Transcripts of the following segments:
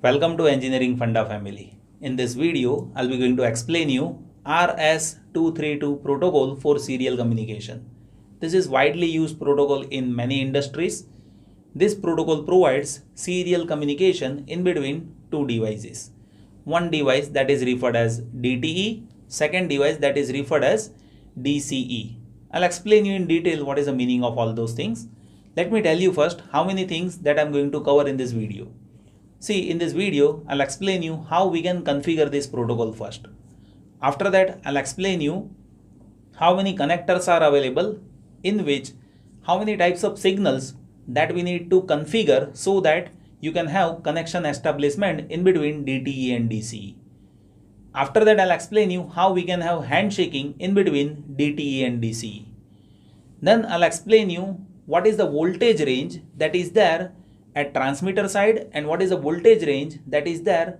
Welcome to Engineering Funda family. In this video, I'll be going to explain you RS-232 protocol for serial communication. This is widely used protocol in many industries. This protocol provides serial communication in between two devices. One device that is referred as DTE, second device that is referred as DCE. I'll explain you in detail what is the meaning of all those things. Let me tell you first how many things that I'm going to cover in this video. See, in this video, I'll explain you how we can configure this protocol first. After that, I'll explain you how many connectors are available, in which how many types of signals that we need to configure so that you can have connection establishment in between DTE and DCE. After that, I'll explain you how we can have handshaking in between DTE and DCE. Then I'll explain you what is the voltage range that is there at transmitter side and what is the voltage range that is there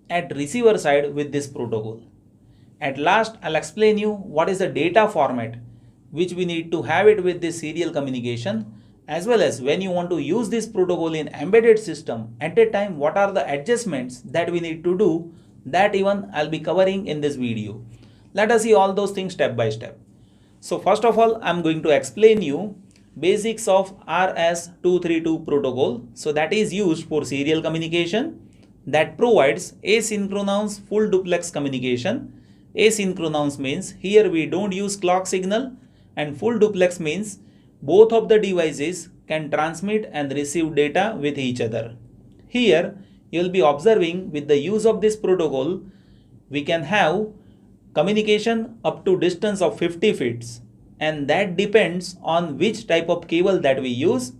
at receiver side with this protocol. At last, I'll explain you what is the data format which we need to have it with this serial communication, as well as when you want to use this protocol in embedded system, at that time what are the adjustments that we need to do, that even I'll be covering in this video. Let us see all those things step by step. So first of all, I'm going to explain you basics of RS-232 protocol. So that is used for serial communication that provides asynchronous full duplex communication. Asynchronous means here we don't use clock signal, and full duplex means both of the devices can transmit and receive data with each other. Here you will be observing with the use of this protocol we can have communication up to distance of 50 feet, and that depends on which type of cable that we use,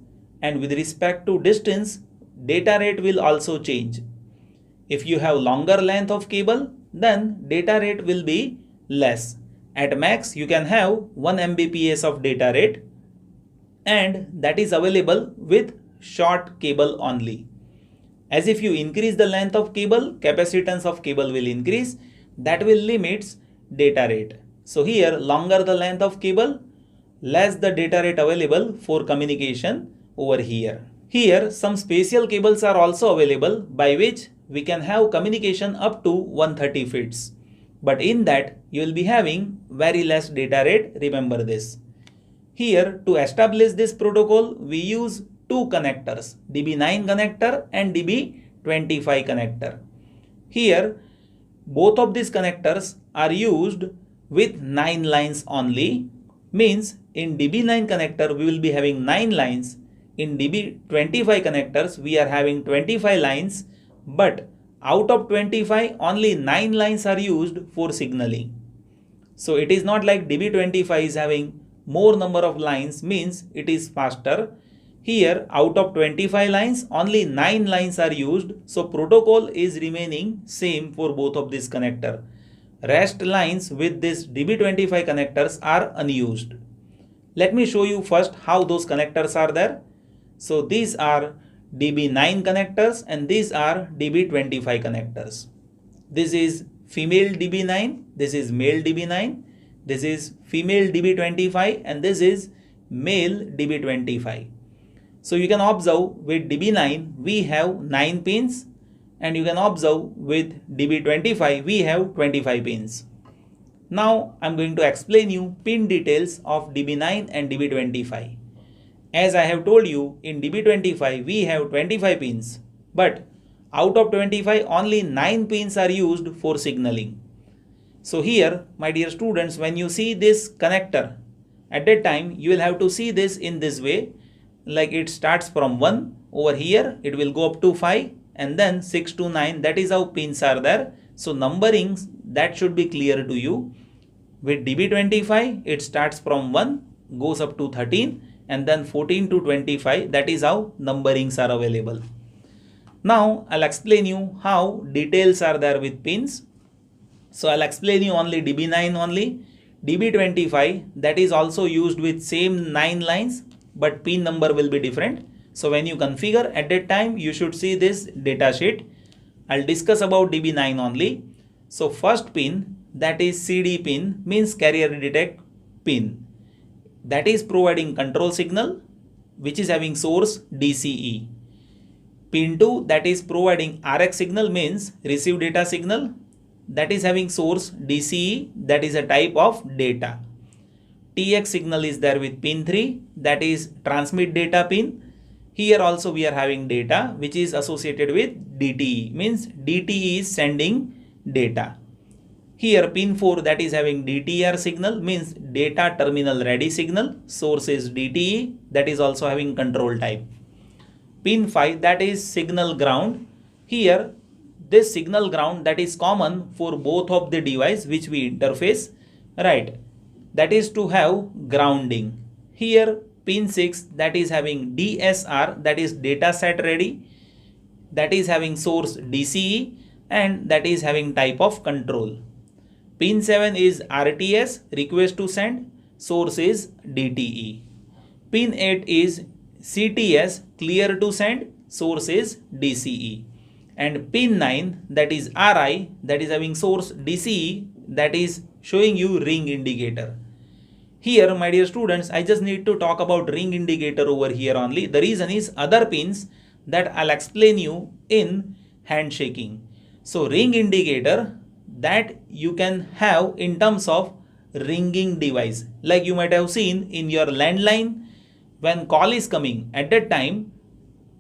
and with respect to distance data rate will also change. If you have longer length of cable, then data rate will be less. At max you can have 1 Mbps of data rate, and that is available with short cable only. As if you increase the length of cable, capacitance of cable will increase, that will limit data rate. So here longer the length of cable, less the data rate available for communication over here. Here some special cables are also available by which we can have communication up to 130 feet. But in that you will be having very less data rate, remember this. Here to establish this protocol we use two connectors, DB9 connector and DB25 connector. Here both of these connectors are used with 9 lines only, means in DB9 connector we will be having 9 lines, in DB25 connectors we are having 25 lines, but out of 25 only 9 lines are used for signaling. So it is not like DB25 is having more number of lines, means it is faster. Here out of 25 lines only 9 lines are used, so protocol is remaining same for both of these connector. Rest lines with this DB25 connectors are unused. Let me show you first how those connectors are there. So these are DB9 connectors and these are DB25 connectors. This is female DB9, this is male DB9, this is female DB25 and this is male DB25. So you can observe with DB9 we have 9 pins, and you can observe with DB25 we have 25 pins. Now I'm going to explain you pin details of DB9 and DB25. As I have told you, in DB25 we have 25 pins, but out of 25 only 9 pins are used for signaling. So here my dear students, when you see this connector, at that time you will have to see this in this way, like it starts from 1, over here it will go up to 5 and then 6 to 9, that is how pins are there. So numbering that should be clear to you. With DB25 it starts from 1, goes up to 13 and then 14 to 25, that is how numberings are available. Now I'll explain you how details are there with pins. So I'll explain you only DB9 only. DB25 that is also used with same 9 lines, but pin number will be different. So when you configure at that time you should see this data sheet. I'll discuss about DB9 only. So first pin, that is CD pin, means carrier detect pin, that is providing control signal which is having source DCE. Pin 2 that is providing RX signal means receive data signal, that is having source DCE, that is a type of data. TX signal is there with pin 3, that is transmit data pin. Here also we are having data which is associated with DTE, means DTE is sending data. Here pin 4 that is having DTR signal means data terminal ready signal, source is DTE, that is also having control type. Pin 5 that is signal ground. Here this signal ground that is common for both of the device which we interface, right, that is to have grounding. Here pin 6 that is having DSR, that is data set ready, that is having source DCE and that is having type of control. Pin 7 is RTS, request to send, source is DTE. Pin 8 is CTS, clear to send, source is DCE. And pin 9 that is RI, that is having source DCE, that is showing you ring indicator. Here my dear students, I just need to talk about ring indicator over here only. The reason is other pins that I'll explain you in handshaking. So ring indicator that you can have in terms of ringing device, like you might have seen in your landline, when call is coming, at that time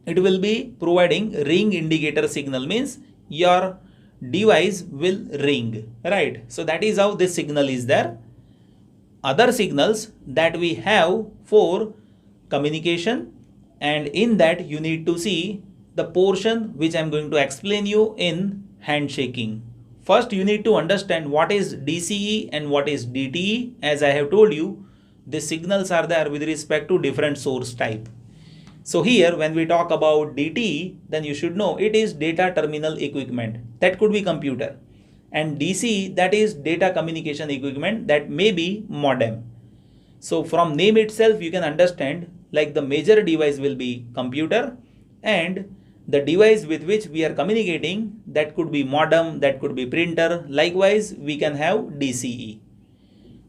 it will be providing ring indicator signal, means your device will ring, right? So that is how this signal is there. Other signals that we have for communication, and in that you need to see the portion which I am going to explain you in handshaking. First you need to understand what is DCE and what is DTE. As I have told you, the signals are there with respect to different source type. So here when we talk about DTE, then you should know it is data terminal equipment, that could be computer, and DCE that is data communication equipment, that may be modem. So from name itself you can understand, like the major device will be computer and the device with which we are communicating, that could be modem, that could be printer. Likewise we can have DCE.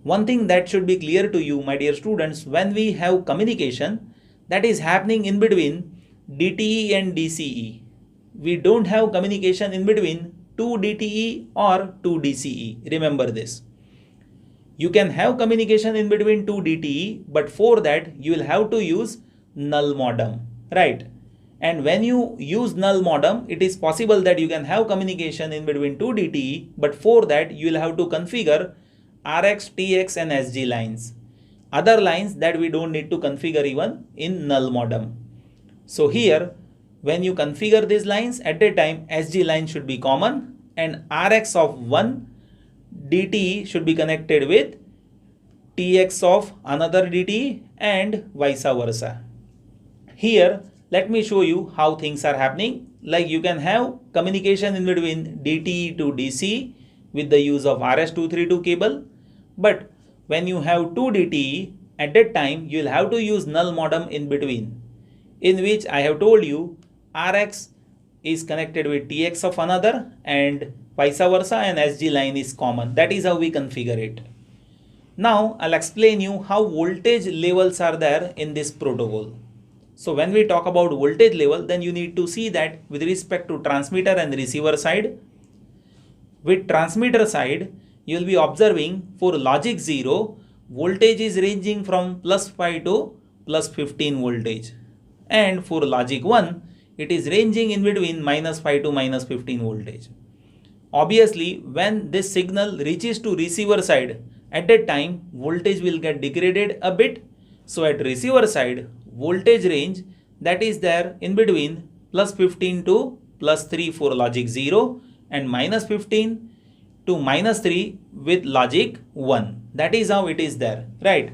One thing that should be clear to you my dear students, when we have communication that is happening in between DTE and DCE, we don't have communication in between 2 DTE or 2 DCE. Remember this. You can have communication in between 2 DTE, but for that you will have to use null modem, right? And when you use null modem, it is possible that you can have communication in between 2 DTE, but for that you will have to configure RX, TX and SG lines. Other lines that we don't need to configure even in null modem. So here when you configure these lines, at that time SG line should be common and RX of one DTE should be connected with TX of another DTE and vice versa. Here let me show you how things are happening. Like you can have communication in between DTE to DC with the use of RS-232 cable, but when you have 2 DTE, at that time you will have to use null modem in between, in which I have told you RX is connected with TX of another and vice versa, and SG line is common. That is how we configure it. Now I'll explain you how voltage levels are there in this protocol. So when we talk about voltage level, then you need to see that with respect to transmitter and receiver side. With transmitter side, you will be observing for logic 0, voltage is ranging from +5 to +15 voltage. And for logic 1, it is ranging in between -5 to -15 voltage. Obviously, when this signal reaches to receiver side, at that time voltage will get degraded a bit. So at receiver side, voltage range that is there in between +15 to +3 for logic 0 and -15 to -3 with logic 1. That is how it is there, right?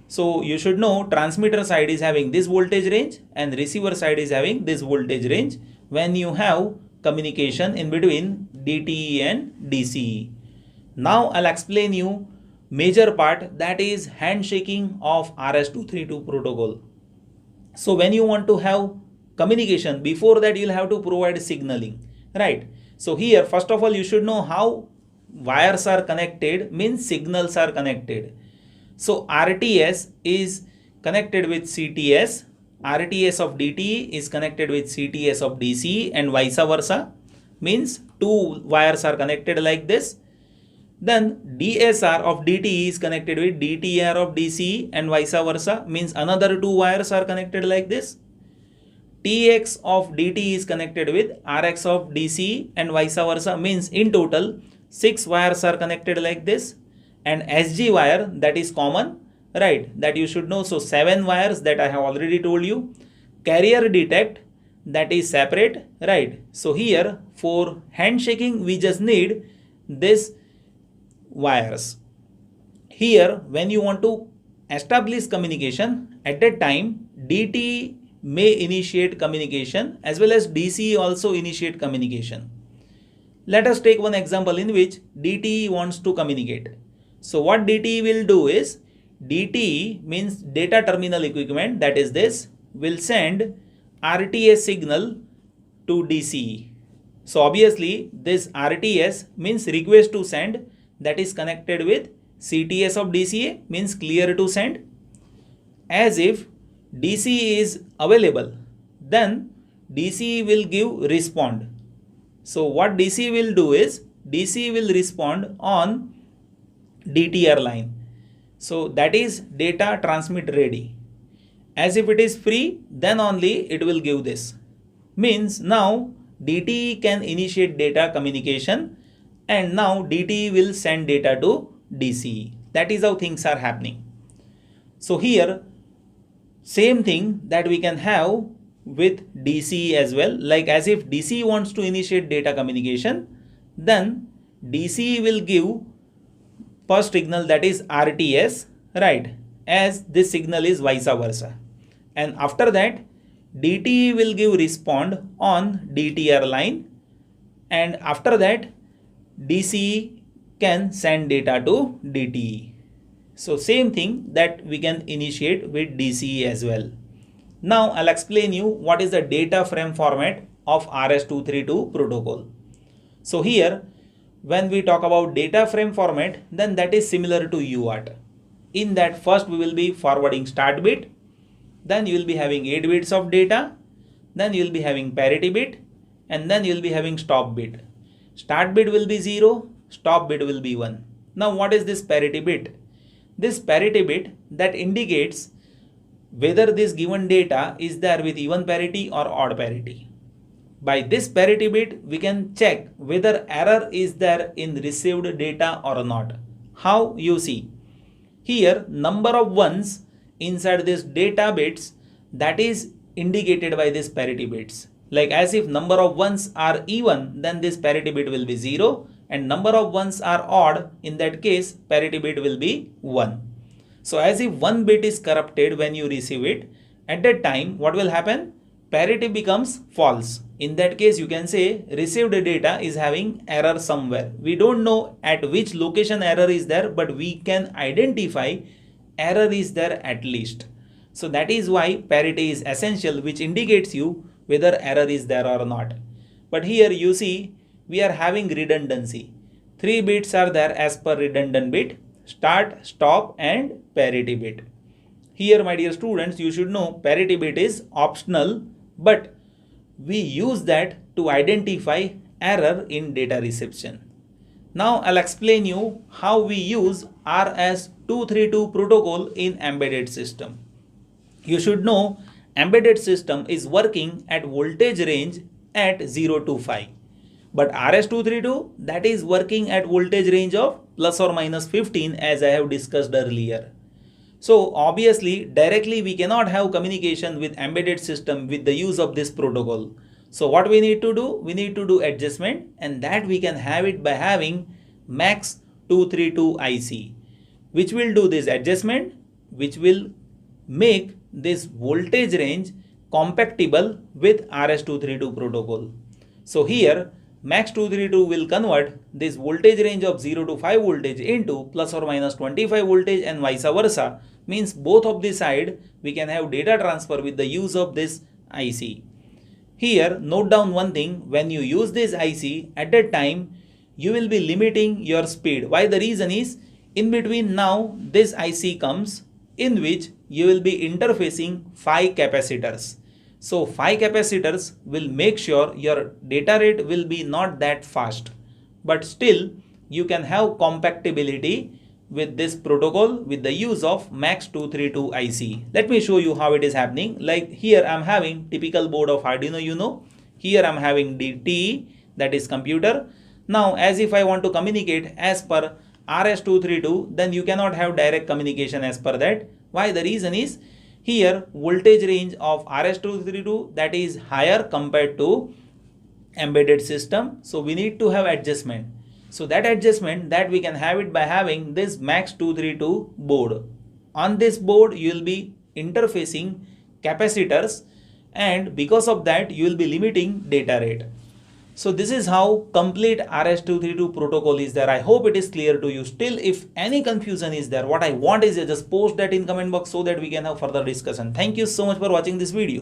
So you should know transmitter side is having this voltage range and receiver side is having this voltage range when you have communication in between DTE and DCE. Now I'll explain you major part, that is handshaking of RS-232 protocol. So when you want to have communication, before that you'll have to provide signaling, right? So here first of all you should know how wires are connected, means signals are connected. So RTS is connected with CTS, RTS of DTE is connected with CTS of DCE and vice versa. Means two wires are connected like this. Then DSR of DTE is connected with DTR of DCE and vice versa. Means another two wires are connected like this. TX of DTE is connected with RX of DCE and vice versa. Means in total 6 wires are connected like this. And SG wire, that is common, right, that you should know. So 7 wires that I have already told you. Carrier detect, that is separate, right. So here for handshaking we just need this wires. Here when you want to establish communication, at that time DTE may initiate communication as well as DCE also initiate communication. Let us take one example in which DTE wants to communicate. So what DTE will do is, DTE means data terminal equipment, that is this, will send RTS signal to DCE. So obviously this RTS means request to send, that is connected with CTS of DCA, means clear to send. As if DCE is available, then DCE will give respond. So what DCE will do is, DCE will respond on DTR line. So that is data transmit ready. As if it is free, then only it will give this. Means now DTE can initiate data communication and now DTE will send data to DCE. That is how things are happening. So here same thing that we can have with DCE as well. Like as if DCE wants to initiate data communication, then DCE will give first signal, that is RTS, right, as this signal is vice versa. And after that DTE will give respond on DTR line, and after that DCE can send data to DTE. So same thing that we can initiate with DCE as well. Now I'll explain you what is the data frame format of RS-232 protocol. So here when we talk about data frame format, then that is similar to UART. In that first we will be forwarding start bit, then you will be having 8 bits of data, then you will be having parity bit, and then you will be having stop bit. Start bit will be 0, stop bit will be 1. Now what is this parity bit? This parity bit that indicates whether this given data is there with even parity or odd parity. By this parity bit we can check whether error is there in received data or not. How? You see here number of ones inside this data bits, that is indicated by this parity bits. Like as if number of ones are even, then this parity bit will be 0, and number of ones are odd, in that case parity bit will be 1. So as if one bit is corrupted when you receive it, at that time what will happen? Parity becomes false. In that case you can say received data is having error somewhere. We don't know at which location error is there, but we can identify error is there at least. So that is why parity is essential, which indicates you whether error is there or not. But here you see we are having redundancy. 3 bits are there as per redundant bit: start, stop and parity bit. Here my dear students, you should know parity bit is optional, but we use that to identify error in data reception. Now I'll explain you how we use RS-232 protocol in embedded system. You should know embedded system is working at voltage range at 0 to 5. But RS-232, that is working at voltage range of plus or minus 15, as I have discussed earlier. So obviously directly we cannot have communication with embedded system with the use of this protocol. So what we need to do? We need to do adjustment, and that we can have it by having MAX 232 IC, which will do this adjustment, which will make this voltage range compatible with RS-232 protocol. So here MAX 232 will convert this voltage range of 0 to 5 voltage into plus or minus 25 voltage and vice versa. Means both of the side we can have data transfer with the use of this IC. Here note down one thing: when you use this IC, at that time you will be limiting your speed. Why? The reason is, in between now this IC comes, in which you will be interfacing 5 capacitors. So 5 capacitors will make sure your data rate will be not that fast, but still you can have compatibility with this protocol with the use of MAX232 IC. Let me show you how it is happening. Like here I am having typical board of Arduino Uno. Here I am having DTE, that is computer. Now as if I want to communicate as per RS-232, then you cannot have direct communication as per that. Why? The reason is here voltage range of RS-232 that is higher compared to embedded system. So we need to have adjustment. So that adjustment that we can have it by having this MAX232 board. On this board you will be interfacing capacitors, and because of that you will be limiting data rate. So this is how complete RS-232 protocol is there. I hope it is clear to you. Still, if any confusion is there, what I want is just post that in comment box so that we can have further discussion. Thank you so much for watching this video.